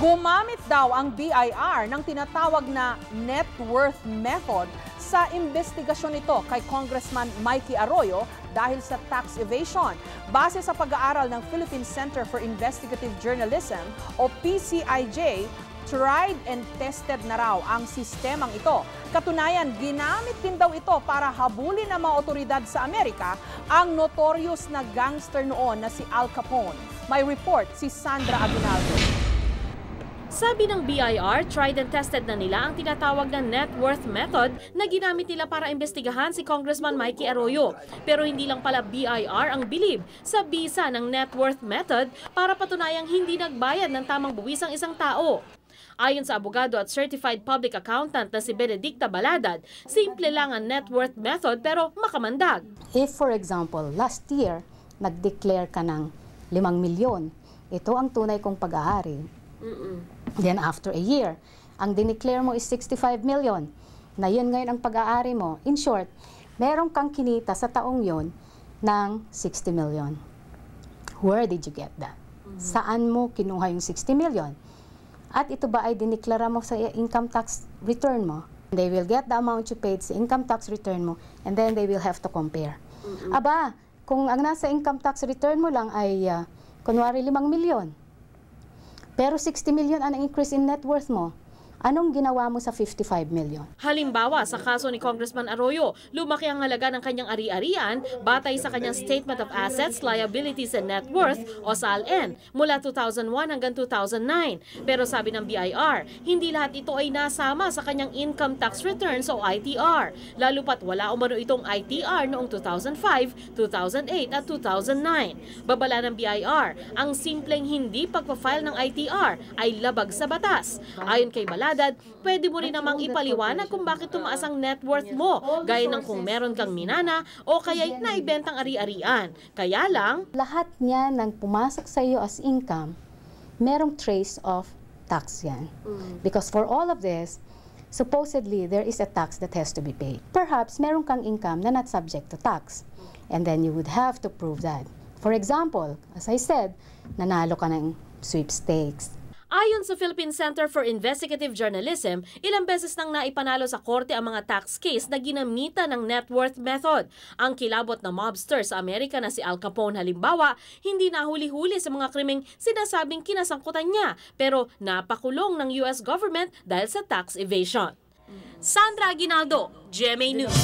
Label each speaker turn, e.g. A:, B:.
A: Gumamit daw ang BIR ng tinatawag na net worth method sa investigasyon nito kay Congressman Mikey Arroyo dahil sa tax evasion. Base sa pag-aaral ng Philippine Center for Investigative Journalism o PCIJ, tried and tested na raw ang sistemang ito. Katunayan, ginamit din daw ito para habulin ng mga otoridad sa Amerika ang notorious na gangster noon na si Al Capone. May report si Sandra Aguinaldo.
B: Sabi ng BIR, tried and tested na nila ang tinatawag na net worth method na ginamit nila para imbestigahan si Congressman Mikey Arroyo. Pero hindi lang pala BIR ang bilib sa bisa ng net worth method para patunayang hindi nagbayad ng tamang buwis ang isang tao. Ayon sa abogado at certified public accountant na si Benedicta Baladad, simple lang ang net worth method pero makamandag.
C: If for example, last year, nag-declare ka ng 5 milyon, ito ang tunay kong pag-aari. Then after a year, ang dineclare mo is 65 million, na yun ngayon ang pag-aari mo. In short, meron kang kinita sa taong yon ng 60 million. Where did you get that? Saan mo kinuha yung 60 million? At ito ba ay dineklara mo sa income tax return mo? They will get the amount you paid sa income tax return mo and then they will have to compare. Aba, kung ang nasa income tax return mo lang ay kunwari 5 milyon, pero 60 million ang increase in net worth mo, anong ginawa mo sa 55 million?
B: Halimbawa, sa kaso ni Congressman Arroyo, lumaki ang halaga ng kanyang ari-arian batay sa kanyang Statement of Assets, Liabilities and Net Worth o SALN mula 2001 hanggang 2009. Pero sabi ng BIR, hindi lahat ito ay nasama sa kanyang Income Tax Returns o ITR, lalo pat wala umano itong ITR noong 2005, 2008 at 2009. Babala ng BIR, ang simpleng hindi pagpa-file ng ITR ay labag sa batas. Ayon kay Baladad, pwede mo rin namang ipaliwanag kung bakit tumaas ang net worth mo, gaya ng kung meron kang minana o kaya'y naibentang ari-arian. Kaya lang,
C: lahat niya nang pumasok sa iyo as income, merong trace of tax yan. Because for all of this, supposedly there is a tax that has to be paid. Perhaps meron kang income na not subject to tax. And then you would have to prove that. For example, as I said, nanalo ka ng sweepstakes.
B: Ayon sa Philippine Center for Investigative Journalism, ilang beses nang naipanalo sa korte ang mga tax case na ginamitan ng net worth method. Ang kilabot na mobster sa Amerika na si Al Capone halimbawa, hindi nahuli-huli sa mga krimeng sinasabing kinasangkutan niya, pero napakulong ng US government dahil sa tax evasion. Sandra Aguinaldo, GMA News.